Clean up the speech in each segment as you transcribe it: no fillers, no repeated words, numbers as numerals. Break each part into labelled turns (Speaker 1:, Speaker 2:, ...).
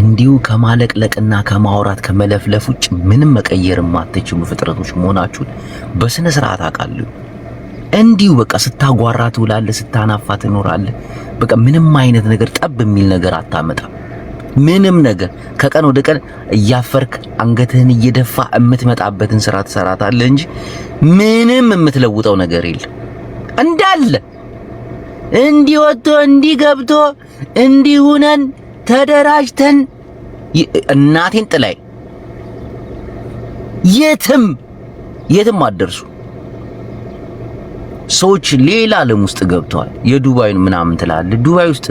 Speaker 1: እንዲሁ ከማለቅለቅና ከማውራት ከመለፍለፍ ውጭ ምንም መቀየር የማትችሉ ፍጥረቶች መሆናችሁን በስነ ስርዓት አውቃለሁ። እንዲሁ በቃ ስታጓራ ትውላለህ፣ ስታናፋ ትኖራለህ። በቃ ምንም አይነት ነገር ጠብ የሚል ነገር አታመጣም። ምንም ነገር ከቀን ወደ ቀን እያፈርክ አንገትህን እየደፋ የምትመጣበትን ስራ ትሰራታለህ እንጂ ምንም የምትለውጠው ነገር የለም። እንዳለ እንዲህ ወጥቶ እንዲህ ገብቶ እንዲህ ሆነን ተደራጅተን እናቴን ጥላይ የትም አደርሱ። ሰዎች ሌላ ዓለም ውስጥ ገብተዋል። የዱባይን ምናምን ትላለህ። ዱባይ ውስጥ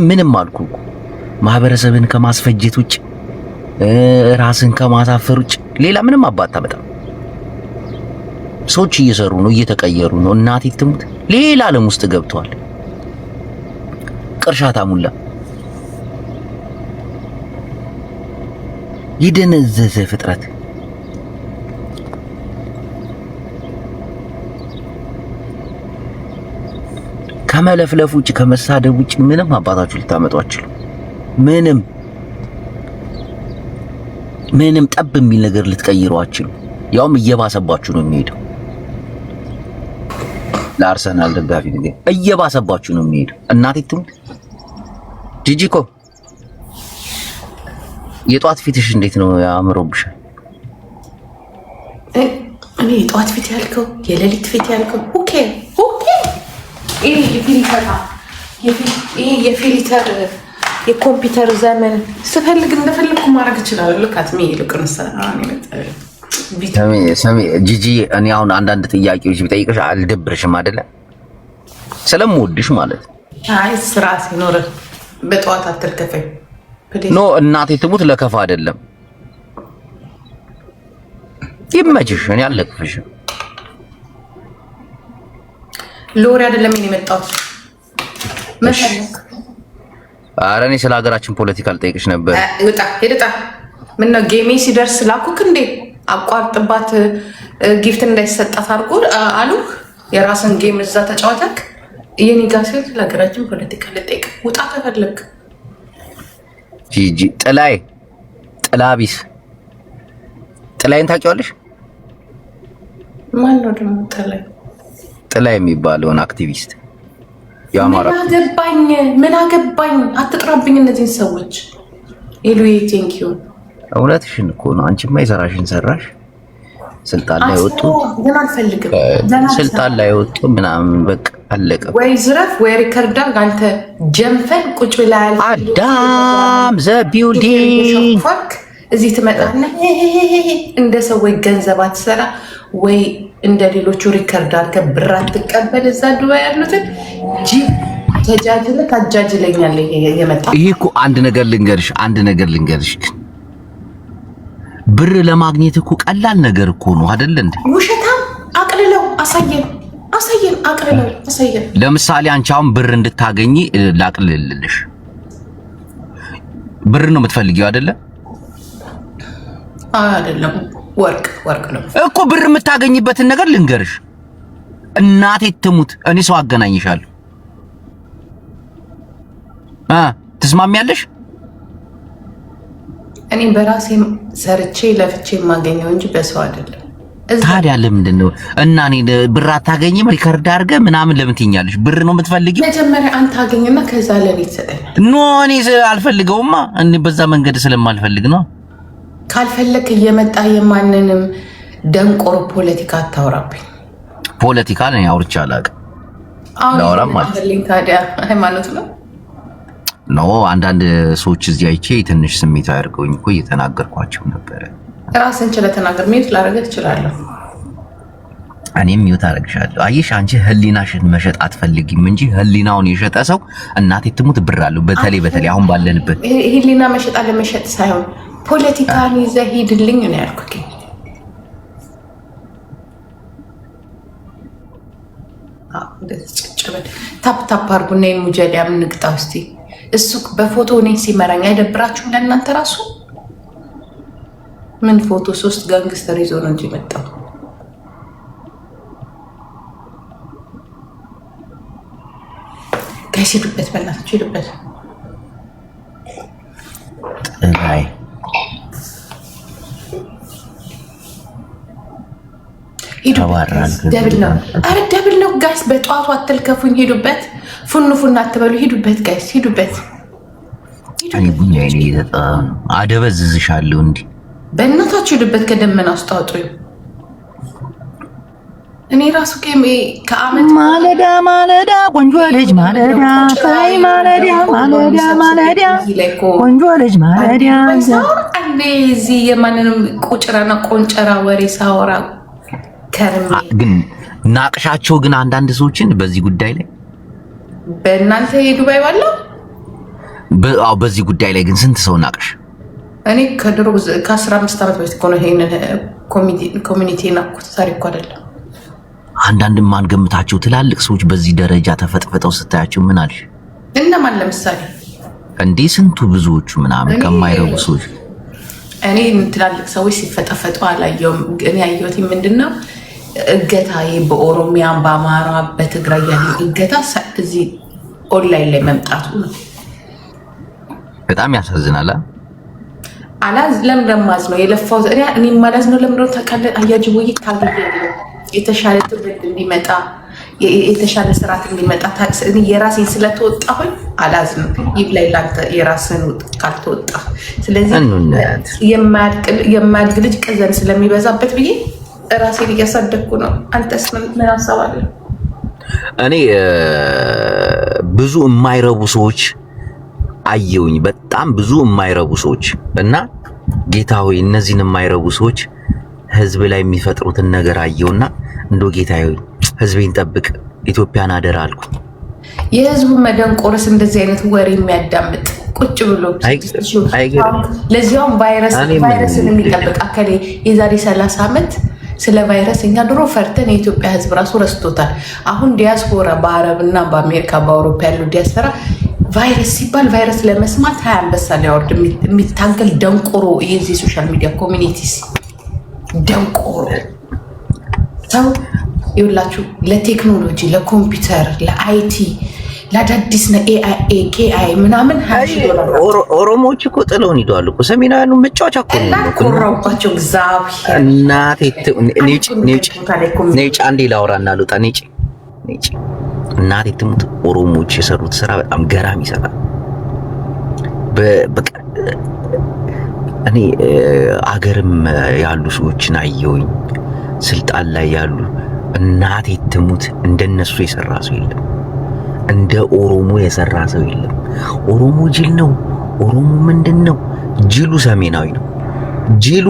Speaker 1: ምንም አልኩ እኮ ማህበረሰብን ከማስፈጀት ውጭ ራስን ከማሳፈር ውጭ ሌላ ምንም አታመጣም። ሰዎች እየሰሩ ነው፣ እየተቀየሩ ነው። እናቴ ትሙት ሌላ ዓለም ውስጥ ገብተዋል። ቅርሻታ ሙላ የደነዘዘ ፍጥረት ከመለፍለፍ ውጭ ከመሳደብ ውጭ ምንም አባታችሁ ልታመጡ አትችሉ። ምንም ጠብ የሚል ነገር ልትቀይሩ አትችሉ። ያውም እየባሰባችሁ ነው የሚሄደው። ለአርሰናል ደጋፊ ነገር እየባሰባችሁ ነው የሚሄደው። እናቴ ትሙት ጂጂኮ የጧት ፊትሽ እንዴት ነው? ያምሮብሻል።
Speaker 2: እኔ የጧት ፊት ያልከው የሌሊት ፊት ያልከው ኦኬ ይሄ የፊልተር የኮምፒውተር ዘመን ስፈልግ እንደፈለግኩ ማድረግ እችላለሁ። ልካት ምን ይልቅንስ
Speaker 1: ሰሚ ጂጂ፣ እኔ አሁን አንዳንድ ጥያቄዎች ቢጠይቅሽ አልደብርሽም አይደለ? ስለምወድሽ ማለት
Speaker 2: አይ ስራ ሲኖር በጠዋት አትርከፈኝ።
Speaker 1: ኖ እናቴ ትሙት ለከፋ አይደለም። ይመችሽ፣ እኔ አልለቅፍሽም።
Speaker 2: ሎሪ አይደለም እኔ የመጣሁት መሰለክ።
Speaker 1: ኧረ እኔ ስለ ሀገራችን ፖለቲካ ልጠይቅሽ ነበር።
Speaker 2: ሄድጣ ምን ነው ጌሜ ሲደርስ ላኩክ እንዴ? አቋርጥባት ጊፍት እንዳይሰጣት አድርጎ አሉ። የራስን ጌም እዛ ተጫወተክ። የኔ ጋር ሲል ስለ ሀገራችን ፖለቲካ ልጠይቅ ውጣ ከፈለክ።
Speaker 1: ጂጂ ጥላቢስ ጥላይን ታውቂዋለሽ?
Speaker 2: ማን ነው ደግሞ
Speaker 1: ጥላይ የሚባለውን አክቲቪስት ያማራ
Speaker 2: ምን አገባኝ? አትጥራብኝ እነዚህን ሰዎች። ኤሉዬ ቴንክ ዩ።
Speaker 1: እውነትሽን እኮ ነው። አንቺማ የሰራሽን ሰራሽ። ስልጣን ላይ ወጡ
Speaker 2: ግን አልፈልግም።
Speaker 1: ስልጣን ላይ ወጡ ምናምን በቃ አለቀ።
Speaker 2: ወይ ዝረፍ ወይ ሪከርድ አድርግ። አንተ ጀንፈን ቁጭ ብለሃል።
Speaker 1: አዳም ዘ ቢልዲንግ
Speaker 2: እዚህ ትመጣና እንደ ሰው ወይ ገንዘብ አትሰራ ወይ እንደ ሌሎቹ ሪከርድ አድርገህ ብር አትቀበል። እዛ ዱባይ ያሉትን ተጃጅለህ ታጃጅለኛለህ። የመጣ
Speaker 1: ይሄ እኮ አንድ ነገር ልንገርሽ ግን ብር ለማግኘት እኮ ቀላል ነገር እኮ ነው አይደል እንዴ?
Speaker 2: ውሸታም አቅልለው አሳየን። አቅልለው አሳየን።
Speaker 1: ለምሳሌ አንቺ አሁን ብር እንድታገኚ ላቅልልልሽ። ብር ነው የምትፈልጊው አይደለ?
Speaker 2: አይደለም ወርቅ ነው
Speaker 1: እኮ። ብር የምታገኝበትን ነገር ልንገርሽ። እናቴ ትሙት እኔ ሰው አገናኝሻለሁ። ትስማሚያለሽ?
Speaker 2: እኔ በራሴ ሰርቼ ለፍቼ የማገኘው እንጂ በሰው አይደለም።
Speaker 1: ታዲያ ለምንድን ነው እና እኔ ብር አታገኝም ሪከርድ አድርገህ ምናምን ለምን ትይኛለሽ? ብር ነው የምትፈልጊው?
Speaker 2: መጀመሪያ አንተ አገኝና ከዛ ለኔ ትሰጠኛለህ።
Speaker 1: ኖ እኔ አልፈልገውማ። እኔ በዛ መንገድ ስለማልፈልግ ነው።
Speaker 2: ካልፈለክ እየመጣ የማንንም ደንቆሮ ፖለቲካ አታውራብኝ።
Speaker 1: ፖለቲካ ላይ አውርቼ አላውቅም።
Speaker 2: ላውራ ማለት ታዲያ ሃይማኖት ነው።
Speaker 1: ኖ አንዳንድ ሰዎች እዚህ አይቼ ትንሽ ስሜት አያርገውኝ እኮ እየተናገርኳቸው ነበረ።
Speaker 2: ራስን ችለህ ተናገር። ሚዩት ላደርግህ እችላለሁ።
Speaker 1: እኔም ሚዩት አደርግሻለሁ። አየሽ አንቺ ህሊናሽን መሸጥ አትፈልጊም እንጂ ህሊናውን የሸጠ ሰው እናቴ ትሙት ብር አለው። በተለይ አሁን ባለንበት
Speaker 2: ህሊና መሸጥ አለመሸጥ ሳይሆን ፖለቲካን ይዘህ ሂድልኝ ነው ያልኩት። ታፕ አድርጉና ሙጀሊያ ምንቅጣ እስቲ። እሱ በፎቶ እኔን ሲመራኝ አይደብራችሁም? ለእናንተ ራሱ ምን ፎቶ 3 ጋንግስተር ይዞ ነው እንጂ መጣው። ጋይስ ሂዱበት፣ በእናታችሁ ሂዱበት።
Speaker 1: ጥላይ
Speaker 2: ደብል ነው። አረ ደብል ነው ጋይስ። በጠዋቱ አትልከፉኝ። ሄዱበት። ፉን አትበሉ። ሄዱበት ጋይስ፣ ሄዱበት።
Speaker 1: እኔ ቡኛ እኔ አደበዝዝሻለሁ እንዴ!
Speaker 2: በእናታችሁ ሄዱበት። ከደመና ውስጥ አውጡኝ። እኔ ራሱ ከአመት
Speaker 1: ማለዳ ቆንጆ ልጅ ማለዳ ሳይ ማለዳ ቆንጆ ልጅ ማለዳ
Speaker 2: አንዴ እዚህ የማንንም ቁጭራና ቆንጨራ ወሬ ሳወራ
Speaker 1: ግን ናቅሻቸው። ግን አንዳንድ ሰዎችን በዚህ ጉዳይ ላይ
Speaker 2: በእናንተ የዱባይ ባለው
Speaker 1: በዚህ ጉዳይ ላይ ግን ስንት ሰው ናቅሽ?
Speaker 2: እኔ ከድሮ ከ15 ዓመት በፊት እኮ ነው ይሄንን ኮሚኒቲ ናኩት። ታሪክ እኮ አይደለም።
Speaker 1: አንዳንድ ማንገምታቸው ትላልቅ ሰዎች በዚህ ደረጃ ተፈጥፈጠው ስታያቸው ምን አልሽ?
Speaker 2: እነማን ለምሳሌ
Speaker 1: እንዴ? ስንቱ ብዙዎቹ ምናምን ከማይረቡ ሰዎች
Speaker 2: እኔ ትላልቅ ሰዎች ሲፈጠፈጡ አላየሁም። እኔ ያየሁት ምንድነው እገታ፣ በኦሮሚያ በአማራ በትግራይ ያለ እገታ እዚህ ኦንላይን ላይ መምጣቱ ነው።
Speaker 1: በጣም ያሳዝናል።
Speaker 2: አላዝ ለምደማዝ ነው የለፋው። እኔ ማላዝ ነው ለምደው ተቀለ አያጅ ወይ ታገየ የተሻለ ትውልድ እንዲመጣ የተሻለ ስርዓት እንዲመጣ እኔ የራሴን ስለተወጣሁኝ አላዝንም። ይብላኝ ላንተ የራስን ካልተወጣ። ስለዚህ የማያድግ ልጅ ቅዘን ስለሚበዛበት ብዬ ራሴን እያሳደግኩ ነው። አንተስ ምን ሀሳብ አለ?
Speaker 1: እኔ ብዙ የማይረቡ ሰዎች አየውኝ፣ በጣም ብዙ የማይረቡ ሰዎች እና ጌታ ሆይ እነዚህን የማይረቡ ሰዎች ህዝብ ላይ የሚፈጥሩትን ነገር አየውና እንዶ ጌታ ሆይ ህዝቤን ጠብቅ፣ ኢትዮጵያን አደራ አልኩ።
Speaker 2: የህዝቡ መደንቆርስ እንደዚህ አይነት ወሬ የሚያዳምጥ ቁጭ ብሎ ለዚያውም ቫይረስን የሚጠብቅ አከሌ የዛሬ 30 ዓመት ስለ ቫይረስ እኛ ድሮ ፈርተን የኢትዮጵያ ህዝብ ራሱ ረስቶታል። አሁን ዲያስፖራ በአረብና በአሜሪካ በአውሮፓ ያለው ዲያስፖራ ቫይረስ ሲባል ቫይረስ ለመስማት 20 አንበሳ ሊያወርድ የሚታገል ደንቆሮ የዚህ ሶሻል ሚዲያ ኮሚኒቲስ ደንቆሮ ሰው ይውላችሁ። ለቴክኖሎጂ ለኮምፒውተር ለአይቲ ለአዳዲስ ኤአይ ምናምን
Speaker 1: ኦሮሞዎች እኮ ጥለውን ሂደዋል እኮ። ሰሜናውያኑ መጫወቻ እኮ
Speaker 2: ቆራባቸው። እግዚአብሔር
Speaker 1: እናቴ ኔጭ አንዴ ላውራና ልውጣ። ኔጭ እናቴ ትሙት። ኦሮሞዎች የሰሩት ስራ በጣም ገራሚ ይሰራል። በቃ እኔ አገርም ያሉ ሰዎችን አየሁኝ ስልጣን ላይ ያሉ። እናቴ ትሙት እንደነሱ የሰራ ሰው የለም። እንደ ኦሮሞ የሰራ ሰው የለም። ኦሮሞ ጅል ነው። ኦሮሞ ምንድነው? ጅሉ ሰሜናዊ ነው። ጅሉ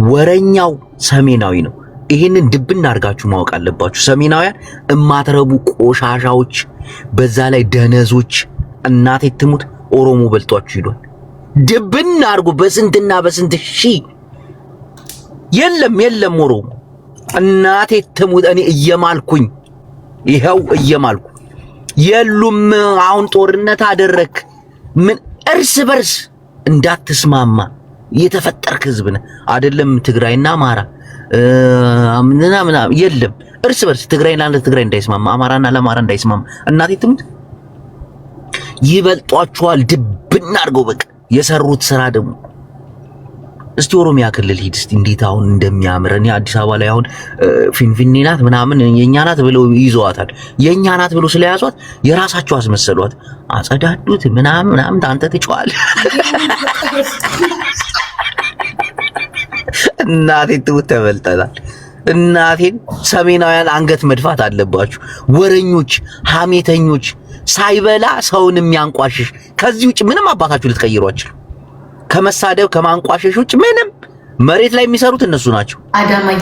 Speaker 1: ወረኛው ሰሜናዊ ነው። ይሄንን ድብና አድርጋችሁ ማወቅ አለባችሁ። ሰሜናውያን እማትረቡ ቆሻሻዎች፣ በዛ ላይ ደነዞች። እናቴ ትሙት ኦሮሞ በልጧችሁ ሂዷል። ድብና አድርጎ በስንትና በስንት ሺህ የለም ኦሮሞ። እናቴ ትሙት እኔ እየማልኩኝ ይኸው እየማልኩ የሉም። አሁን ጦርነት አደረክ ምን እርስ በርስ እንዳትስማማ የተፈጠርክ ህዝብ ነህ አይደለም? ትግራይና አማራ ምናምን የለም። እርስ በርስ ትግራይና ለትግራይ እንዳይስማማ፣ አማራና ለአማራ እንዳይስማማ እናቴ ትሙት ይበልጧቸዋል። ድብና አድርገው በቃ የሰሩት ስራ ደግሞ እስቲ ኦሮሚያ ክልል ሂድ እስቲ እንዴት አሁን እንደሚያምር። እኔ አዲስ አበባ ላይ አሁን ፊንፊኔ ናት ምናምን የኛ ናት ብለው ይዘዋታል። የኛ ናት ብለው ስለያዟት የራሳቸው አስመሰሏት፣ አጸዳዱት ምናምን አንተ ትጫዋለህ። እናቴ ትውት ተበልጠናል። እናቴን ሰሜናውያን አንገት መድፋት አለባችሁ። ወረኞች፣ ሐሜተኞች፣ ሳይበላ ሰውን የሚያንቋሽሽ ከዚህ ውጭ ምንም አባታችሁ ልትቀይሯችሁ ከመሳደብ ከማንቋሸሽ ውጭ ምንም መሬት ላይ የሚሰሩት እነሱ ናቸው።
Speaker 2: አዳማይ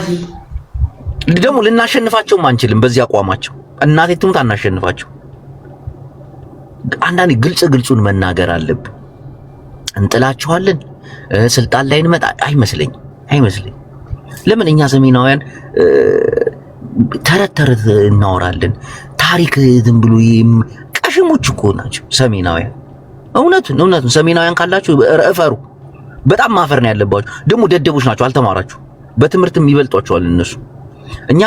Speaker 1: ደግሞ ልናሸንፋቸውም አንችልም በዚህ አቋማቸው። እናቴ ትሙት አናሸንፋቸው። አንዳንዴ ግልጹን መናገር አለብን። እንጥላቸዋለን፣ ስልጣን ላይ እንመጣ አይመስለኝም። ለምን እኛ ሰሜናውያን ተረት እናወራለን። ታሪክ ዝም ብሎ ቀሽሞች እኮ ናቸው ሰሜናውያን። እውነቱን ሰሜናውያን ካላችሁ እፈሩ። በጣም ማፈር ነው ያለባችሁ። ደግሞ ደደቦች ናቸው፣ አልተማራችሁ። በትምህርትም ይበልጧቸዋል እነሱ። እኛ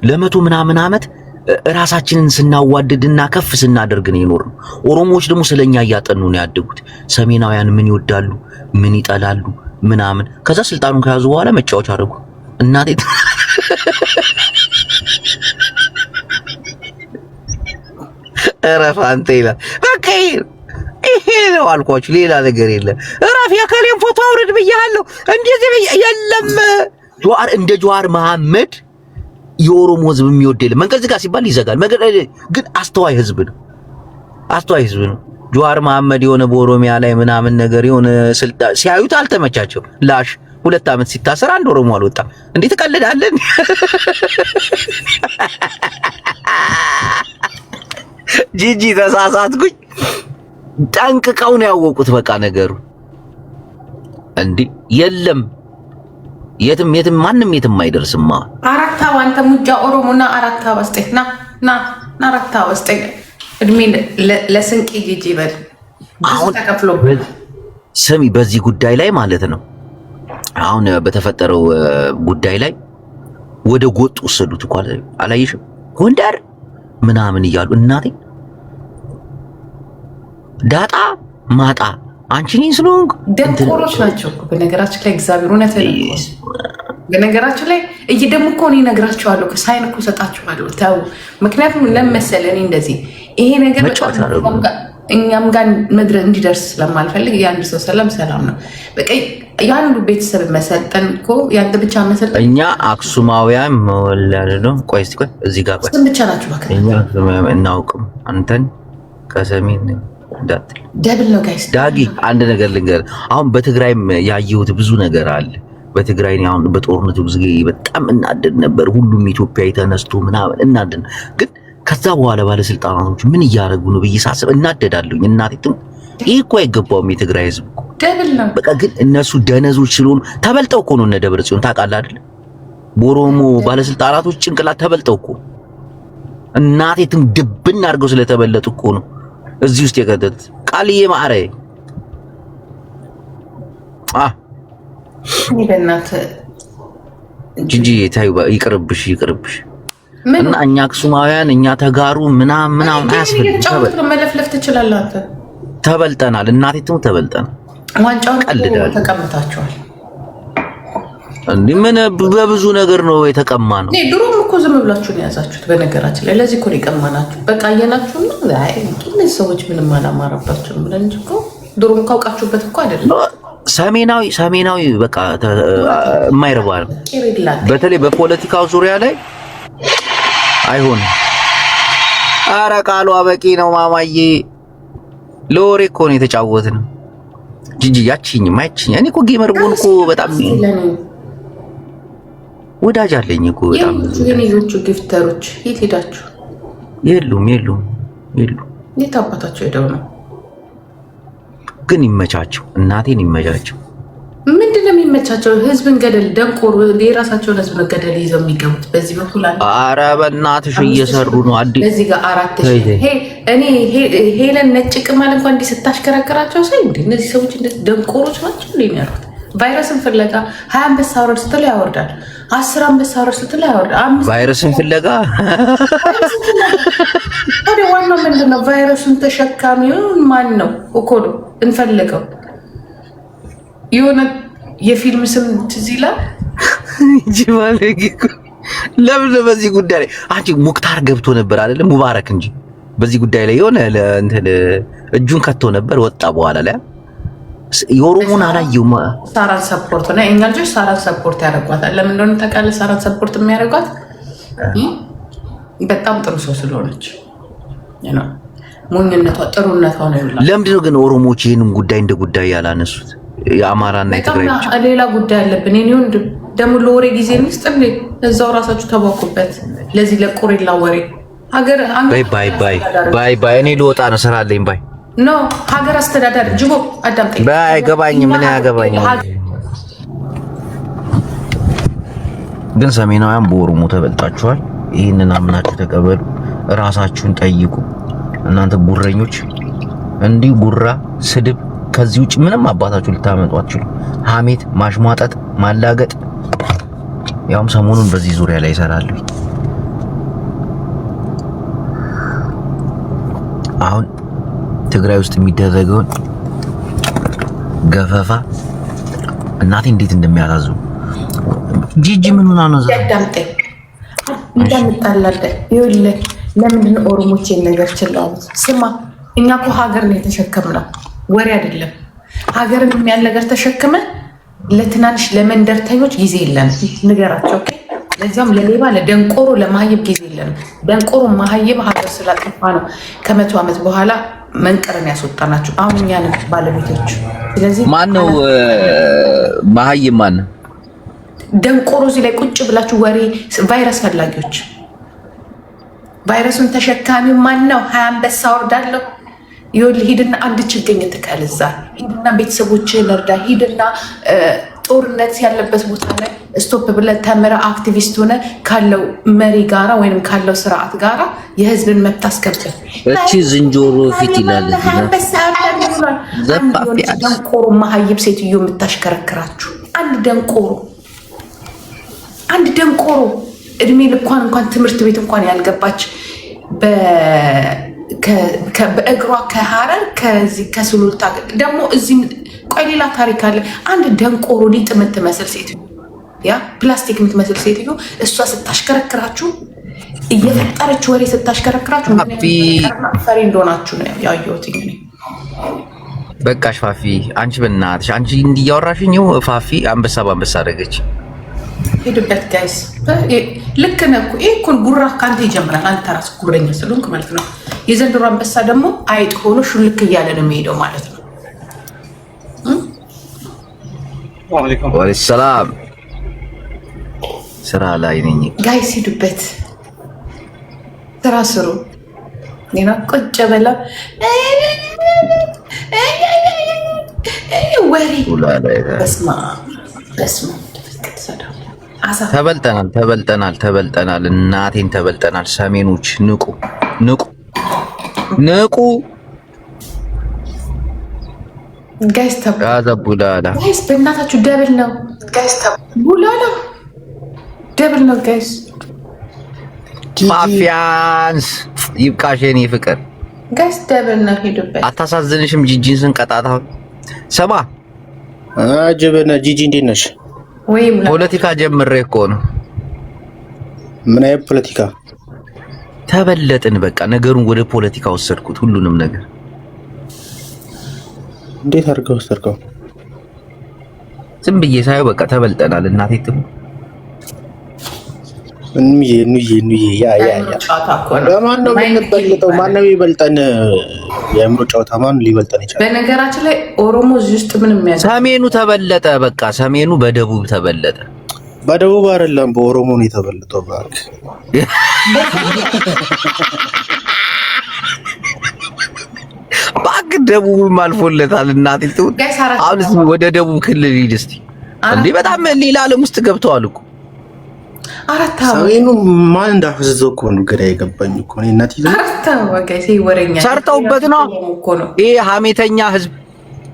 Speaker 1: ለመቶ ምናምን ዓመት ራሳችንን ስናዋድድና ከፍ ስናደርግ ነው የኖርነው። ኦሮሞዎች ደግሞ ስለኛ እያጠኑ ነው ያደጉት። ሰሜናውያን ምን ይወዳሉ፣ ምን ይጠላሉ ምናምን። ከዛ ስልጣኑን ከያዙ በኋላ መጫወቻ አደረጉ። እናቴ እረፍ አንተ ይላል። በቃ ይሄ ነው አልኳችሁ፣ ሌላ ነገር የለም። እረፍ፣ የከሌን ፎቶ አውርድ ብያለሁ እንደዚህ የለም። ጀዋር እንደ ጀዋር መሐመድ የኦሮሞ ህዝብ የሚወድ የለም። መንገድ ዝጋ ሲባል ይዘጋል። ግን አስተዋይ ህዝብ ነው፣ አስተዋይ ህዝብ ነው። ጀዋር መሐመድ የሆነ በኦሮሚያ ላይ ምናምን ነገር የሆነ ስልጣን ሲያዩት አልተመቻቸው። ላሽ 2 ዓመት ሲታሰር አንድ ኦሮሞ አልወጣም። እንዴት ትቀልዳለን? ጂጂ ተሳሳትኩኝ። ጠንቅቀው ነው ያወቁት። በቃ ነገሩ እንዴ የለም የትም ማንም የትም አይደርስማ።
Speaker 2: አራታ አንተ ሙጃ ኦሮሞና አራታ ወስጤት ና አራታ ወስጤት እድሜ ለስንቄ ጂጂ በል አሁን ተከፍሎ
Speaker 1: ስሚ፣ በዚህ ጉዳይ ላይ ማለት ነው አሁን በተፈጠረው ጉዳይ ላይ ወደ ጎጥ ወሰዱት እኮ አላየሽም? ጎንደር ምናምን እያሉ እናቴ ዳጣ ማጣ አንቺ ነኝ ስለሆንኩ
Speaker 2: ደንቆሮች ናቸው እኮ በነገራችን ላይ እግዚአብሔር እውነት ነው። በነገራችን ላይ ደግሞ እኮ እኔ እነግራቸዋለሁ ሳይን እኮ እሰጣቸዋለሁ። ተው፣ ምክንያቱም ለመሰለህ እኔ እንደዚህ ይሄ ነገር እኛም ጋር መድረስ እንዲደርስ ስለማልፈልግ የአንድ ሰው ሰላም ነው። በቃ የአንዱ ቤተሰብ መሰልጠን እኮ ያንተ ብቻ መሰልጠን
Speaker 1: እኛ አክሱማውያን መወለድ ነው። ቆይ እስቲ ቆይ እዚህ ጋር ቆይ
Speaker 2: ብቻ ናችሁ ባከ
Speaker 1: እኛ እናውቅም አንተን ከሰሜን እንዳትል
Speaker 2: ደብል ነው ጋይስ።
Speaker 1: ዳጊ አንድ ነገር ልንገር፣ አሁን በትግራይም ያየሁት ብዙ ነገር አለ። በትግራይ አሁን በጦርነቱ ጊዜ በጣም እናደድ ነበር። ሁሉም ኢትዮጵያዊ ተነስቶ ምናምን እናደድ። ግን ከዛ በኋላ ባለስልጣናቶች ምን እያደረጉ ነው ብዬ ሳስብ እናደዳለሁኝ። እናቴም ይሄ እኮ አይገባውም የትግራይ ህዝብ እኮ
Speaker 2: ደብል ነው።
Speaker 1: በቃ ግን እነሱ ደነዞች ስለሆኑ ተበልጠው እኮ ነው እነ ደብረጽዮን ታውቃለህ አይደል? በኦሮሞ ባለስልጣናቶች ጭንቅላት ተበልጠው እኮ እናቴም ድብን አድርገው ስለተበለጡ እኮ ነው እዚህ ውስጥ የከተቱት። ቃልዬ ማዕረ
Speaker 2: በእናትህ
Speaker 1: ጂጂ ታዩ ይቅርብሽ እና እኛ አክሱማውያን እኛ ተጋሩ ምናምን አያስፈልግም።
Speaker 2: መለፍለፍ ትችላለህ አንተ።
Speaker 1: ተበልጠናል፣ እናቴም ተበልጠናል።
Speaker 2: ዋንጫውን ተቀምጣችኋል።
Speaker 1: እንዴ ምን በብዙ ነገር ነው የተቀማ ነው።
Speaker 2: ድሮም እኮ ዝም ብላችሁ ነው የያዛችሁት። በነገራችን ላይ ለዚህ እኮ ነው የቀማናችሁ። በቃ አየናችሁ ነው። አይ እነዚህ ሰዎች ምንም አላማረባቸውም ብለን እንጂ እኮ ድሮም ካውቃችሁበት እኮ አይደለም።
Speaker 1: ሰሜናዊ በቃ የማይረባ ነው። በተለይ በፖለቲካው ዙሪያ ላይ አይሆንም። ኧረ ቃሏ በቂ ነው ማማዬ። ለወሬ እኮ ነው የተጫወትነው። ጂጂ ያቺኝም አይቺኝ እኔ እኮ ጌመር ብሆን እኮ በጣም ወዳጅ አለኝ እኮ በጣም
Speaker 2: የኔዎቹ ጊፍተሮች የት ሄዳችሁ?
Speaker 1: የሉም።
Speaker 2: የት አባታቸው ሄደው ነው?
Speaker 1: ግን ይመቻቸው፣ እናቴን ይመቻቸው።
Speaker 2: ምንድን ነው የሚመቻቸው? ህዝብን ገደል ደንቆሮ የራሳቸውን ህዝብ ገደል ይዘው የሚገቡት በዚህ በኩል አለ።
Speaker 1: ኧረ በእናትሽ እየሰሩ ነው። አዲስ
Speaker 2: በዚህ ጋር 4000 እኔ ሄለን ነጭ ቅማል እንኳን እንዲህ ስታሽከረከራቸው ሳይ እንዴ እነዚህ ሰዎች እንደዚህ ደንቆሮች ናቸው እንዴ ነው ያሉት። ቫይረስን ፍለጋ 20 አንበሳ አውርድ ስትል ያወርዳል፣ 10 አንበሳ አውርድ ስትል ያወርዳል።
Speaker 1: ቫይረስን ፍለጋ
Speaker 2: ታዲያ ዋናው ምንድን ነው? ቫይረሱን ተሸካሚውን ማን ነው እኮ ነው እንፈልገው። የሆነ የፊልም ስም ትዝ ይላል
Speaker 1: እንጂ ማለት ለምን በዚህ ጉዳይ ላይ አንቺ ሙክታር ገብቶ ነበር አይደል? ሙባረክ እንጂ በዚህ ጉዳይ ላይ የሆነ እንትን እጁን ከቶ ነበር። ወጣ በኋላ ላይ የኦሮሞን አላየሁም።
Speaker 2: ሳራን ሰፖርት ነው እኛ ልጆች ሳራን ሰፖርት ያደርጓታል። ለምን እንደሆነ ታውቃለህ? ሳራን ሰፖርት የሚያደርጓት በጣም ጥሩ ሰው ስለሆነች ነው። ሞኝነቷ ጥሩነቷ ነው ይላል።
Speaker 1: ለምንድን ነው ግን ኦሮሞዎች ይሄንን ጉዳይ እንደ ጉዳይ ያላነሱት? የአማራና የትግራይ ብቻ
Speaker 2: ሌላ ጉዳይ አለብን። እኔውን ደግሞ ለወሬ ጊዜ እንስጥ እንዴ? እዛው ራሳችሁ ተባኩበት። ለዚህ ለቆሬላ ወሬ ሀገር
Speaker 1: ባይ እኔ ልወጣ ነው፣ ስራ አለኝ። ባይ
Speaker 2: ኖ ሀገር አስተዳዳሪ ጅቦ አዳምጠኝ።
Speaker 1: ባይ ገባኝ። ምን ያገባኝ? ግን ሰሜናውያን በኦሮሞ ተበልጣችኋል። ይህንን አምናችሁ ተቀበሉ። ራሳችሁን ጠይቁ። እናንተ ጉረኞች፣ እንዲህ ጉራ ስድብ ከዚህ ውጭ ምንም አባታችሁ ልታመጡ አትችሉ። ሐሜት፣ ማሽሟጠጥ፣ ማላገጥ ያውም ሰሞኑን በዚህ ዙሪያ ላይ ይሰራሉ። አሁን ትግራይ ውስጥ የሚደረገውን ገፈፋ እናቴ እንዴት እንደሚያሳዝኑ። ጂጂ ምን ሆና ነው
Speaker 2: ያዳምጠኝ እንደምጣላለ ይኸውልህ፣ ለምንድን ነው ኦሮሞች ነገር ችላሉት? ስማ እኛ እኮ ሀገር ነው የተሸከምነው፣ ወሬ አይደለም። ሀገርን የሚያል ነገር ተሸክመ ለትናንሽ ለመንደርተኞች ጊዜ የለን ንገራቸው። ኦኬ ለዚያም ለሌባ ለደንቆሮ ለማህየብ ጊዜ የለንም። ደንቆሮ ማህየብ ሀገር ስላጠፋ ነው ከ100 ዓመት በኋላ መንቀርን ያስወጣናቸው። አሁን እኛን ባለቤቶች። ስለዚህ
Speaker 1: ማን ነው ማህየብ? ማን ነው
Speaker 2: ደንቆሮ? እዚህ ላይ ቁጭ ብላችሁ ወሬ ቫይረስ ፈላጊዎች። ቫይረሱን ተሸካሚው ማን ነው? 20 አንበሳ ወርዳለሁ። ይኸውልህ ሂድና አንድ ችግኝ ትቀል፣ እዛ ሂድና ቤተሰቦችህን እርዳ፣ ሂድና ጦርነት ያለበት ቦታ ላይ ስቶፕ ብለህ ተምረህ አክቲቪስት ሆነ ካለው መሪ ጋራ ወይንም ካለው ስርዓት ጋራ የህዝብን መብት አስከብር።
Speaker 1: እቺ ዝንጀሮ ፊት ይላል
Speaker 2: ደንቆሮ ማህይብ ሴትዮ የምታሽከረክራችሁ አንድ ደንቆሮ እድሜ ልኳን እንኳን ትምህርት ቤት እንኳን ያልገባች በእግሯ ከሀረር ከዚህ ከሱሉልታ ደግሞ እዚህ ቆይ ሌላ ታሪክ አለ። አንድ ደንቆሮ ሊጥ የምትመስል ሴትዮ ያ ፕላስቲክ የምትመስል ሴትዮ እሷ ስታሽከረክራችሁ እየፈጠረች ወሬ ስታሽከረክራችሁ ፈሪ እንደሆናችሁ ነው ያየሁት።
Speaker 1: በቃሽ ፋፊ፣ አንቺ በእናትሽ አንቺ እንዲያወራሽኝ ፋፊ አንበሳ በአንበሳ አደረገች።
Speaker 2: ሄድበት ጋይስ፣ ልክ ነህ እኮ ይሄ እኮ ጉራ ከአንተ ይጀምራል። አንተ ራስህ ጉረኛ ስለሆንክ ማለት ነው። የዘንድሮ አንበሳ ደግሞ አይጥ ሆኖ ሹልክ እያለ ነው የሚሄደው ማለት ነው።
Speaker 1: ወአለይኩም ሰላም። ስራ ላይ ነኝ
Speaker 2: ጋይስ፣ ሂዱበት፣ ስራ ስሩ። ኔና ቁጭ በላ ወሬ በስማ
Speaker 1: ተበልጠናል። እናቴን ተበልጠናል። ሰሜኖች ንቁ።
Speaker 2: ጋይስ
Speaker 1: ቡላላ
Speaker 2: ጋይስ፣ በእናታችሁ ደብል ነው ጋይስ። ቡላላ ደብል ነው ጋይስ።
Speaker 1: ማፊያንስ ይብቃሽ የኔ ፍቅር
Speaker 2: ጋይስ፣ ደብል ነው። ሄዱበት።
Speaker 1: አታሳዝንሽም? ጂጂን ስንቀጣታ ሰማ
Speaker 3: አጀበና። ጂጂ እንዴት ነሽ?
Speaker 2: ወይም
Speaker 1: ፖለቲካ ጀምሬ እኮ ነው።
Speaker 3: ምን አይነት ፖለቲካ?
Speaker 1: ተበለጥን። በቃ ነገሩን ወደ ፖለቲካ ወሰድኩት። ሁሉንም ነገር
Speaker 3: እንዴት አድርገው ወሰድከው?
Speaker 1: ዝም ብዬ ሳየው በቃ ተበልጠናል። እናቴ ትሙ
Speaker 3: እንዬ ያ በማን ነው የምንበልጠው? ማን ነው የሚበልጠን? የአእምሮ ጨዋታ ማን ሊበልጠን ይችላል?
Speaker 2: በነገራችን ላይ ኦሮሞ እዚህ ውስጥ ምንም
Speaker 1: ሰሜኑ ተበለጠ። በቃ ሰሜኑ በደቡብ ተበለጠ።
Speaker 3: በደቡብ አይደለም በኦሮሞ ነው የተበለጠው። ባክ
Speaker 1: ባክ ደቡብም አልፎለታል። እናቴ ትሙ አሁን ወደ ደቡብ ክልል ሂድ እስቲ። እንዴ በጣም ሌላ ዓለም ውስጥ ገብተዋል እኮ
Speaker 3: ሰሜኑ ማን እንዳፈዘዘው እኮ ነው ግራ የገባኝ እኮ ነው። እናት
Speaker 1: ሰርተውበት ነው ይሄ ሀሜተኛ ህዝብ፣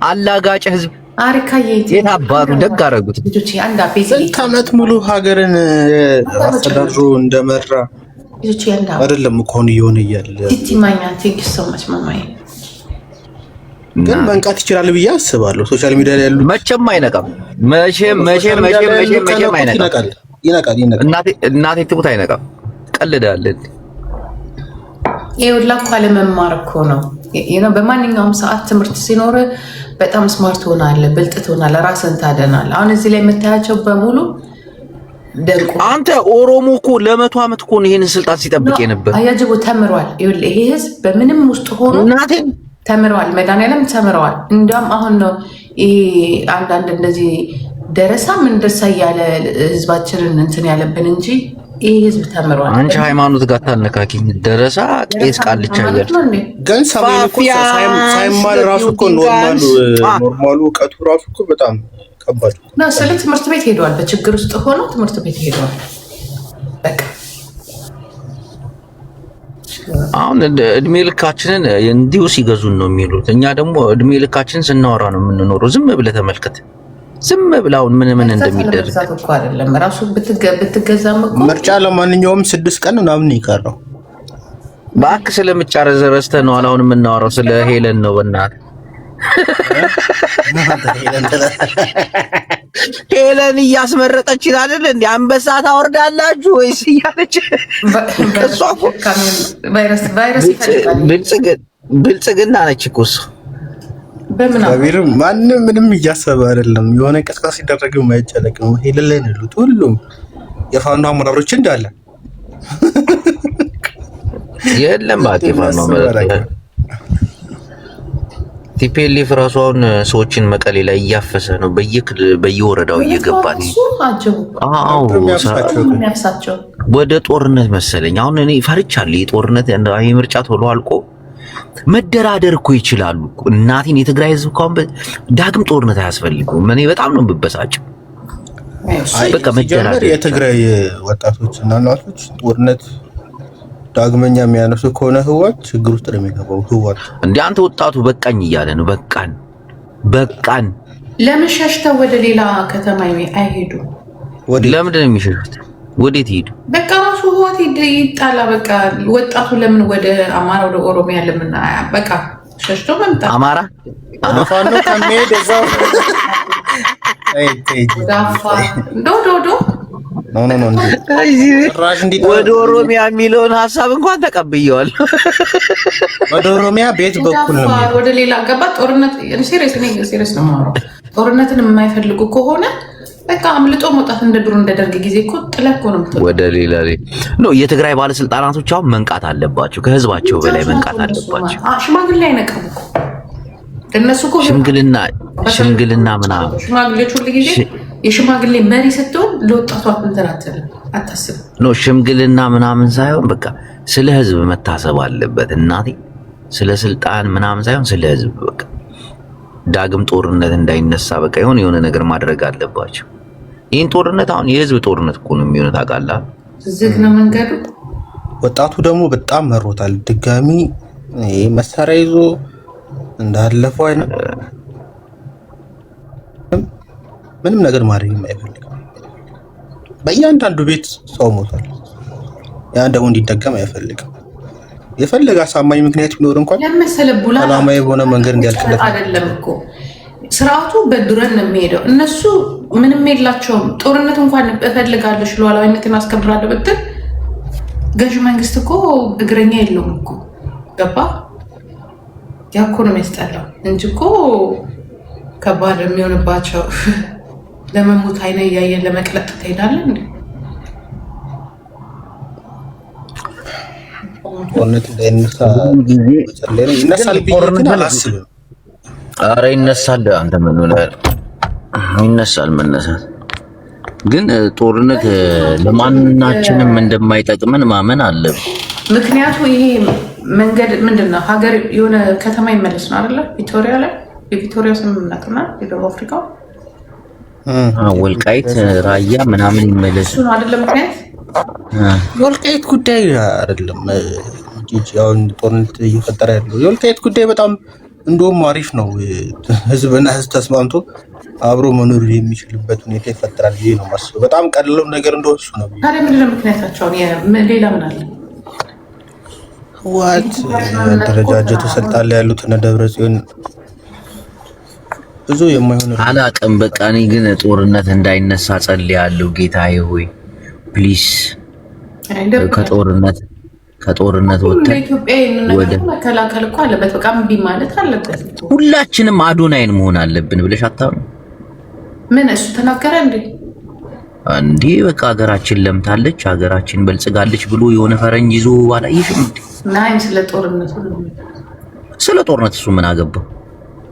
Speaker 1: አላጋጭ ህዝብ። የት አባቱ ደግ አደረጉት።
Speaker 3: ስንት ዓመት ሙሉ ሀገርን አስተዳድሮ እንደመራ አይደለም እኮ ነው እየሆነ እያለ ግን መንቃት ይችላል ብዬ አስባለሁ። ሶሻል ሚዲያ ላይ ያሉ
Speaker 1: መቼም አይነቃም። መቼም አይነቃም።
Speaker 3: ይነቃል።
Speaker 1: እናቴ ትሙት አይነቃም። ቀልዳለን።
Speaker 2: ይኸውልህ እኮ አለመማር እኮ ነው። በማንኛውም ሰዓት ትምህርት ሲኖር በጣም ስማርት ሆናለህ፣ ብልጥ ትሆናለህ፣ ራስን ታደናለህ። አሁን እዚህ ላይ የምታያቸው በሙሉ ደንቆ
Speaker 1: አንተ ኦሮሞ እኮ ለ100 ዓመት እኮ ነው ይሄንን ስልጣን ሲጠብቅ የነበር።
Speaker 2: አያጅቦ ተምሯል። ይኸውልህ ይሄ ህዝብ በምንም ውስጥ ሆኖ
Speaker 1: እናቴን
Speaker 2: ተምረዋል። መድኃኒዓለም ተምረዋል። እንዲያውም አሁን ነው ይሄ አንዳንድ እንደዚህ ደረሳ ምን ደርሳ እያለ ህዝባችንን እንትን ያለብን እንጂ ይህ ህዝብ ተምሯል።
Speaker 1: አንቺ ሃይማኖት ጋር ታነካኪኝ። ደረሳ ቄስ ቃልቻ ያለ
Speaker 3: ግን ሰሜን እኮ ሳይማር ራሱ እኮ ኖርማሉ እውቀቱ ራሱ እኮ በጣም ከባድ
Speaker 2: ነው። ስለ ትምህርት ቤት ሄደዋል። በችግር ውስጥ ሆኖ ትምህርት ቤት ሄደዋል። በቃ
Speaker 1: አሁን እድሜ ልካችንን እንዲሁ ሲገዙን ነው የሚሉት። እኛ ደግሞ እድሜ ልካችንን ስናወራ ነው የምንኖረው። ዝም ብለህ ተመልከት። ዝም ብላውን ምን እንደሚደረግ
Speaker 2: እኮ አይደለም ራሱ ብትገዛም እኮ
Speaker 3: ምርጫ ለማንኛውም 6 ቀን ምናምን ይቀረው
Speaker 1: ባክ ስለምጫረዝ ረስተህ ነው አሁን የምናወራው ስለ ሄለን ነው። በእናትህ ሄለን እያስመረጠች አይደል እንዴ? አንበሳ ታወርዳላችሁ ወይስ እያለች እሷ እኮ ቫይረስ ብልጽግና ነች እኮ እሷ።
Speaker 3: በምናምን ማንም ምንም እያሰበ አይደለም። የሆነ ቀስቃስ ሲደረግ ማይጨለቅ ነው። ሄለን ላይ ነው ያሉት ሁሉም የፋኖ አመራሮች እንዳለ
Speaker 1: የለም ባክ የፋኖ አመራሮች ቲፒኤልኤፍ ራሱ አሁን ሰዎችን መቀሌ ላይ እያፈሰ ነው። በየወረዳው እየገባ ነው። አዎ ወደ ጦርነት መሰለኝ። አሁን እኔ ፈርቻለሁ። የጦርነት ምርጫ ቶሎ አልቆ መደራደር እኮ ይችላሉ። እናቴን የትግራይ ህዝብ እኮ ዳግም ጦርነት አያስፈልገውም። እኔ በጣም ነው የምበሳጨው። በቃ መደራደር
Speaker 3: የትግራይ ወጣቶች እና እናቶች ጦርነት ዳግመኛ የሚያነሱ ከሆነ ህወሓት ችግር ውስጥ ነው የሚገባው። ህወሓት
Speaker 1: እንደ አንተ ወጣቱ በቃኝ እያለ ነው። በቃን።
Speaker 2: ለምን ሸሽተው ወደ ሌላ ከተማ አይሄዱ?
Speaker 1: ለምንድን ነው የሚሸሹት? ወዴት ይሄዱ?
Speaker 2: በቃ ራሱ ህወሓት ይጣላ። በቃ ወጣቱ ለምን ወደ አማራ ወደ ኦሮሚያ ለምን በቃ ሸሽቶ መምጣት?
Speaker 1: አማራ
Speaker 3: ፋኖ ከመሄድ እዛው
Speaker 2: ዶዶ
Speaker 3: ኖ
Speaker 1: ወደ ኦሮሚያ የሚለውን ሀሳብ እንኳን ተቀብየዋል።
Speaker 3: ወደ ኦሮሚያ ቤት በኩል ነው
Speaker 2: ወደ ሌላ ገባ ጦርነት። ሲሪየስ ነው የማወራው። ጦርነትን የማይፈልጉ ከሆነ በቃ አምልጦ መውጣት እንደ ድሮ እንደ ደርግ ጊዜ እኮ ጥለህ እኮ ነው የምትወጣው
Speaker 1: ወደ ሌላ ነው። የትግራይ ባለስልጣናቶች አሁን መንቃት አለባቸው። ከህዝባቸው በላይ መንቃት አለባቸው።
Speaker 2: ሽማግሌ አይነቃም እኮ እነሱ እኮ
Speaker 1: ሽምግልና ምናምን
Speaker 2: ሽማግሌዎች ሁሉ ጊዜ የሽማግሌ መሪ ስትሆን ለወጣቱ አታስብ
Speaker 1: ነው። ሽምግልና ምናምን ሳይሆን በቃ ስለ ህዝብ መታሰብ አለበት። እናቴ ስለ ስልጣን ምናምን ሳይሆን ስለ ህዝብ በቃ ዳግም ጦርነት እንዳይነሳ በቃ የሆነ ነገር ማድረግ አለባቸው። ይህን ጦርነት አሁን የህዝብ ጦርነት እኮ ነው የሚሆነው። ታውቃለህ፣
Speaker 2: ዝግ ነው መንገዱ።
Speaker 3: ወጣቱ ደግሞ በጣም መሮታል። ድጋሚ መሳሪያ ይዞ እንዳለፈው አይነት ምንም ነገር ማድረግ የማይፈልግ በእያንዳንዱ ቤት ሰው ሞቷል። ያን ደግሞ እንዲደገም አይፈልግም። የፈለገ አሳማኝ ምክንያት ቢኖር እንኳን ሰላማዊ በሆነ መንገድ እንዲያልቅለት
Speaker 2: አይደለም እኮ ስርዓቱ በድረን ነው የሚሄደው። እነሱ ምንም የላቸውም። ጦርነት እንኳን እፈልጋለሁ ሉዓላዊነትን አስከብራለሁ ብትል ገዥ መንግስት እኮ እግረኛ የለውም እኮ ገባ። ያ እኮ ነው የሚያስጠላው እንጂ እኮ ከባድ የሚሆንባቸው ለመሞት አይነ እያየን ለመቅለጥ ትሄዳለህ እንዴ?
Speaker 3: ጦርነት እንዳይነሳ ይነሳል ብዬ ግን አላስብም።
Speaker 1: ኧረ ይነሳል። አንተ ምን ሆነህ ይነሳል። መነሳት ግን ጦርነት ለማናችንም እንደማይጠቅመን ማመን አለብን።
Speaker 2: ምክንያቱ ይሄ መንገድ ምንድነው? ሀገር የሆነ ከተማ ይመለስ ነው አይደለ? ቪክቶሪያ ላይ የቪክቶሪያ ስምምነት እና የደቡብ አፍሪካ
Speaker 1: ወልቃይት ራያ ምናምን ይመለስ
Speaker 2: ነው አይደለ? ምክንያት
Speaker 3: የወልቃይት ጉዳይ አይደለም። አሁን ጦርነት እየፈጠረ ያለው የወልቃይት ጉዳይ በጣም እንደውም አሪፍ ነው። ህዝብና ህዝብ ተስማምቶ አብሮ መኖር የሚችልበት ሁኔታ ይፈጠራል ብዬ ነው የማስበው። በጣም ቀላል ነገር እንደወሱ ነው።
Speaker 2: ታዲያ ምንድነው ምክንያታቸው? ሌላ ምን አለ?
Speaker 3: ህወሓት አደረጃጀቱ ስልጣን ላይ ያሉት እነ ደብረጽዮን ብዙ የማይሆን
Speaker 1: አላቅም። በቃ እኔ ግን ጦርነት እንዳይነሳ ጸልያለሁ። ጌታዬ ሆይ ፕሊስ ከጦርነት ወጥተን ወደ
Speaker 2: መከላከል እኮ አለበት። በቃ እምቢ ማለት አለበት።
Speaker 1: ሁላችንም አዶናይን መሆን አለብን ብለሽ አታውም?
Speaker 2: ምን እሱ ተናገረ እንዴ? በቃ ሀገራችን ለምታለች፣ ሀገራችን በልጽጋለች ብሎ የሆነ ፈረንጅ ይዞ አላየሽም እንዴ? ናይም ስለ ጦርነት እሱ ምን አገባው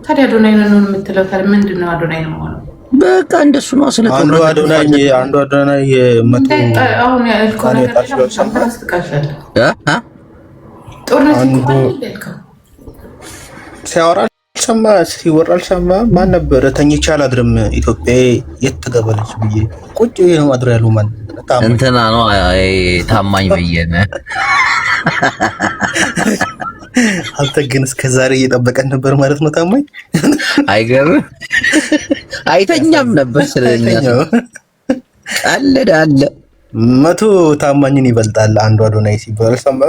Speaker 2: ታዲያ? አዶናይ ነው የምትለው ታዲያ ምንድነው? አዶናይ ነው ማለት
Speaker 1: በቃ እንደሱ ነው። ስለ ጦርነት
Speaker 3: አንዱ አዶናይ መቶ
Speaker 2: አሁን ያልከው ነገር
Speaker 3: ሲወራ አልሰማ ማን ነበረ? ተኝቼ አላድርም ኢትዮጵያ የት ትገባለች ብዬ ቁጭ ነው አድር ያለው ማን
Speaker 1: እንትና ነው ታማኝ በየነ።
Speaker 3: አንተ ግን እስከ ዛሬ እየጠበቀን ነበር ማለት ነው። ታማኝ
Speaker 1: አይገርም? አይተኛም ነበር ስለኛ ቀለድ አለ።
Speaker 3: መቶ ታማኝን ይበልጣል አንዱ አዶናይ ሲባል ሰማ።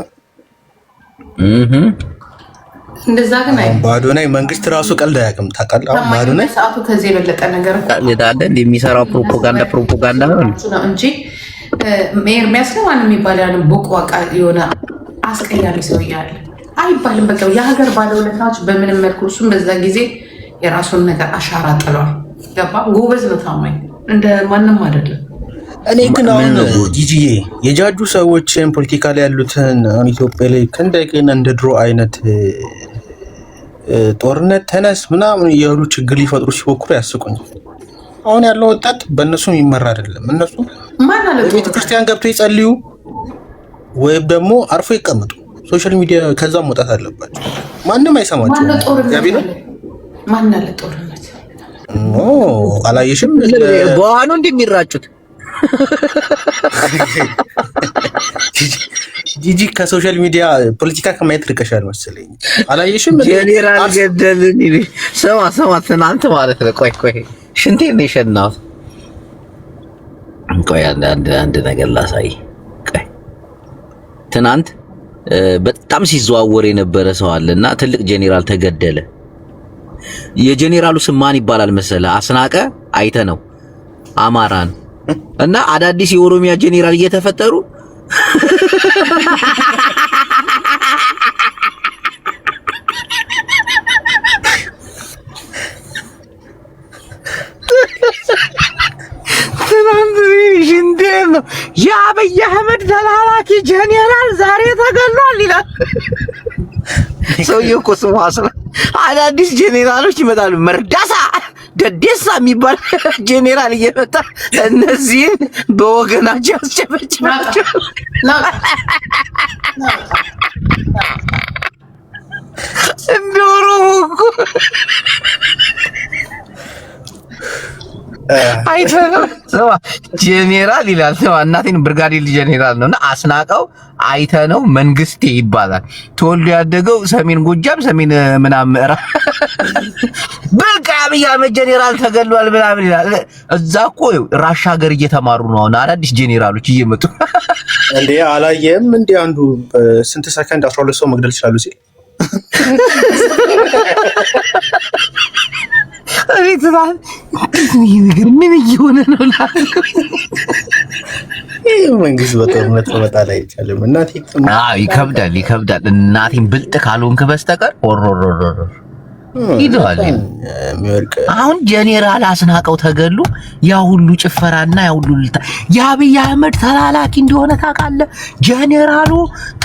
Speaker 2: እንደዛ ግን አይ
Speaker 3: በአዶናይ መንግስት ራሱ ቀልድ አያውቅም ታውቃለህ። አሁን በአዶናይ
Speaker 2: ሰዓቱ ከዚህ የበለጠ ነገር
Speaker 1: ለዳለ የሚሰራው ፕሮፓጋንዳ ነው
Speaker 2: እንጂ ኤርሚያስ ነው ማንም የሚባል ያን ቦቅዋቃ የሆነ አስቀያሚ ሰው እያለ አይባልም። በቃ የሀገር ባለውለታዎች በምንም መልኩ እሱም በዛ ጊዜ የራሱን ነገር አሻራ ጥሏል። ገባ ጎበዝ ነው፣ ታማኝ እንደ ማንም አይደለም።
Speaker 3: እኔ ግን አሁን ጂጂዬ የጃጁ ሰዎችን ፖለቲካ ላይ ያሉትን ኢትዮጵያ ላይ ከእንደገና እንደ ድሮ አይነት ጦርነት ተነስ ምናምን እያሉ ችግር ሊፈጥሩ ሲሞክሩ ያስቁኛል። አሁን ያለው ወጣት በእነሱ የሚመራ አይደለም። እነሱ ቤተ ክርስቲያን ገብቶ ይጸልዩ ወይም ደግሞ አርፎ ይቀመጡ። ሶሻል ሚዲያ ከዛ መውጣት አለባቸው። ማንም አይሰማቸውም።
Speaker 2: ማን አለ ጦርነት?
Speaker 3: አላየሽም?
Speaker 1: በዋኑ እንደሚራጩት
Speaker 3: ጂጂ ከሶሻል ሚዲያ ፖለቲካ ከማየት ርቀሻል መሰለኝ። አላየሽም?
Speaker 1: ጄኔራል ገደልን ይል ሰማ ትናንት ማለት ነው። ቆይ ሽንቴን ነው የሸናሁት። ቆይ አንድ ነገር ላሳይ። ቆይ ትናንት በጣም ሲዘዋወር የነበረ ሰው አለና ትልቅ ጄኔራል ተገደለ። የጄኔራሉ ስም ማን ይባላል መሰለ? አስናቀ አይተ ነው አማራ ነው። እና አዳዲስ የኦሮሚያ ጄኔራል እየተፈጠሩ ነው የአብይ አህመድ ተላላኪ ጄኔራል ዛሬ ተገሏል ይላል። ሰውዬው እኮ ስሙ አዳዲስ ጄኔራሎች ይመጣሉ። መርዳሳ ደዴሳ የሚባል ጄኔራል እየመጣ እነዚህን በወገናቸው አስጨበጭባቸው። እንደውሮ እኮ አይተነው ጄኔራል ይላል። እናቴን ብርጋዴር ጄኔራል ነውና አስናቀው አይተነው መንግስቴ ይባላል። ተወልዶ ያደገው ሰሜን ጎጃም ሰሜን ምናምን ምዕራብ በቃ አብይ አህመድ ጄኔራል ተገሏል ምናምን ይላል። እዛ እኮ ራሻ ሀገር እየተማሩ ነው አሁን አዳዲስ ጄኔራሎች እየመጡ።
Speaker 3: እንዴ አላየም? እንዴ አንዱ ስንት ሰከንድ 12 ሰው መግደል ይችላሉ ሲል
Speaker 1: አቤት ባል ምን እየሆነ ነው?
Speaker 3: ይሄ መንግስት በጦርነት መጣል አይቻልም። እናቴ
Speaker 1: ይከብዳል። እናቴን ብልጥ ካልሆንክ በስተቀር ኦሮሮሮሮ ይደዋል። አሁን ጄኔራል አስናቀው ተገሉ። ያ ሁሉ ጭፈራና ያ ሁሉ ልታ የአብይ አህመድ ተላላኪ እንደሆነ ታውቃለህ? ጄኔራሉ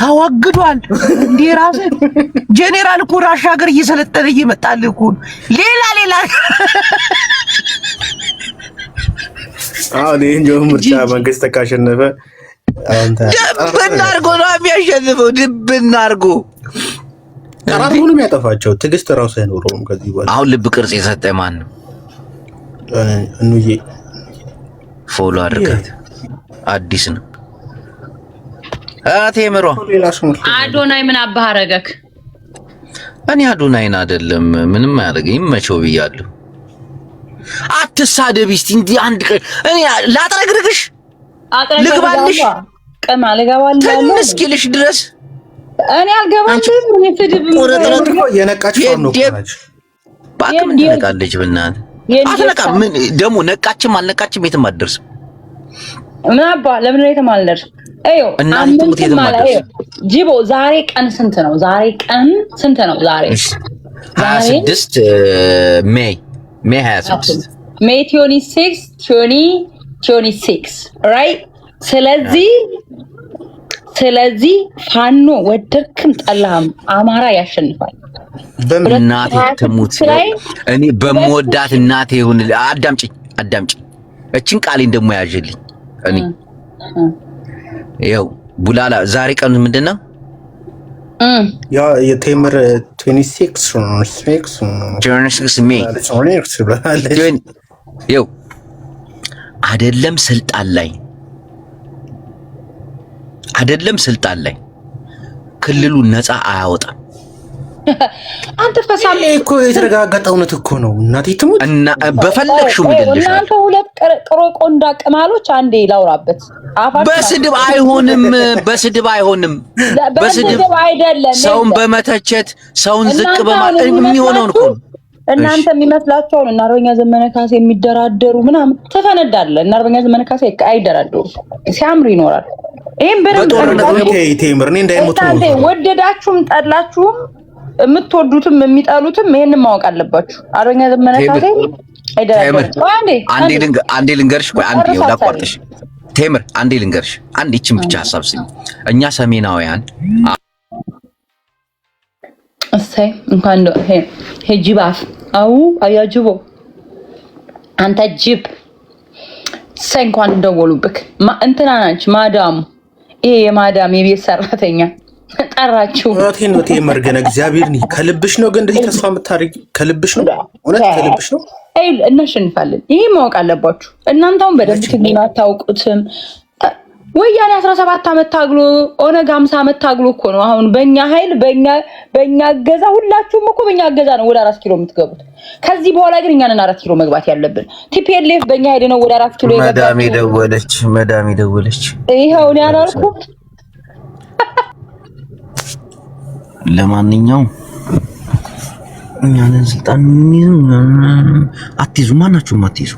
Speaker 1: ተወግዷል። እንዴ ራስ ጄኔራል እኮ ራሻ ሀገር እየሰለጠነ እየመጣል እኮ ሌላ
Speaker 3: አሁን ይሄን ምርጫ መንግስት ካሸነፈ
Speaker 1: ድብና አድርጎ ነው የሚያሸንፈው። ድብና አድርጎ
Speaker 3: ሁሉም ያጠፋቸው ትዕግስት ራሱ አይኖረውም ከዚህ በኋላ።
Speaker 1: አሁን ልብ ቅርጽ የሰጠ ማን ነው?
Speaker 3: እንዬ
Speaker 1: ፎሎ አድርጋት። አዲስ ነው አቴምሮ
Speaker 4: አዶናይ ምን አባህ አረገክ?
Speaker 1: እኔ አዶናይን አይደለም ምንም አያደርገኝ መቸው ብያለሁ። አትሳደቢ እስቲ እንዴ አንድ ቀን እኔ ላጥረግርግሽ ልግባልሽ
Speaker 4: ቀማ ልገባልሽ
Speaker 1: ትንስኪልሽ ድረስ
Speaker 4: እኔ አልገባልሽም። እኔ ፍድብ
Speaker 3: ቆረጥረት እኮ የነቃች ፋም ነው ማለት
Speaker 1: ባክም ነቃለች ብናት አትነቃ። ምን ደሞ ነቃችም አልነቃችም የትም አትደርስም።
Speaker 4: ምን አባ ለምን ነው የተማልደር? አዮ አምንት ማለት ጂቦ ዛሬ ቀን ስንት ነው? ዛሬ
Speaker 1: 26 ሜይ 26
Speaker 4: ሜይ 26 ራይት። ስለዚህ ፋኖ ወደድክም ጠላህም አማራ ያሸንፋል።
Speaker 1: በእናቴ ትሙት እኔ በመወዳት እናቴ ይሁን። አዳምጪኝ እቺን ቃሌን ደሞ ያዥልኝ። እኔ ይኸው ቡላላ ዛሬ ቀኑ ምንድነው?
Speaker 3: ያ የቴምር 26
Speaker 1: ሜይ ይኸው አይደለም ስልጣን ላይ ክልሉ ነፃ አያወጣም።
Speaker 4: አንተ ፈሳም
Speaker 3: እኮ የተረጋገጠ እውነት እኮ ነው። እናቴ ትሙት
Speaker 1: እና በፈለግሽው ምድልሽ
Speaker 4: እናንተ ሁለት ቆንዳ ቅማሎች አንዴ ላውራበት
Speaker 1: በስድብ አይሆንም፣ በስድብ አይሆንም፣ በስድብ
Speaker 4: አይደለም።
Speaker 1: ሰውን በመተቸት ሰውን ዝቅ በማለት የሚሆነውን እኮ
Speaker 4: እናንተ የሚመስላችሁን እና አርበኛ ዘመነ ካሴ የሚደራደሩ ምናምን ተፈነዳለህ። እና አርበኛ ዘመነ ካሴ አይደራደሩ፣ ሲያምር ይኖራል። ይሄን በደንብ
Speaker 3: ቴምር እኔ እንዳይሞት ነው።
Speaker 4: ወደዳችሁም ጠላችሁም የምትወዱትም የሚጠሉትም ይሄንን ማወቅ አለባችሁ። አርበኛ ዘመነ ካሴ አይደራደሩ።
Speaker 1: አንዴ ልንገርሽ፣ ቆይ አንዴ ላቋርጥሽ። ቴምር አንዴ ልንገርሽ፣ አንዴ ይህችን ብቻ ሀሳብ ስሚ። እኛ ሰሜናውያን
Speaker 4: እሰይ እንኳን ጅባፍ አው አያጅቦ አንተ ጅብ እሰይ እንኳን እንደወሉብክ እንትና ናች ማዳሙ። ይሄ የማዳም የቤት ሰራተኛ ጠራችሁ።
Speaker 3: እውነቴን ነው ቴምር፣ ግን እግዚአብሔር ነው ከልብሽ ነው ግን እንደዚህ ተስፋ የምታደርጊ ከልብሽ ነው? እውነት ከልብሽ ነው?
Speaker 4: እናሸንፋለን። ይሄ ማወቅ አለባችሁ። እናንተውን በደንብ ትግሉን አታውቁትም። ወያኔ 17 ዓመት ታግሎ ኦነግ 50 ዓመት ታግሎ እኮ ነው አሁን በእኛ ኃይል በእኛ እገዛ ሁላችሁም እኮ በእኛ እገዛ ነው ወደ 4 ኪሎ የምትገቡት። ከዚህ በኋላ ግን እኛ ነን 4 ኪሎ መግባት ያለብን። ቲፒኤልኤፍ በእኛ ኃይል ነው ወደ 4 ኪሎ የገባው።
Speaker 1: መዳም ደወለች።
Speaker 4: ይሄው ነው ያላልኩ።
Speaker 1: ለማንኛውም እኛን ስልጣን አትይዙ፣ ማናችሁም አትይዙ።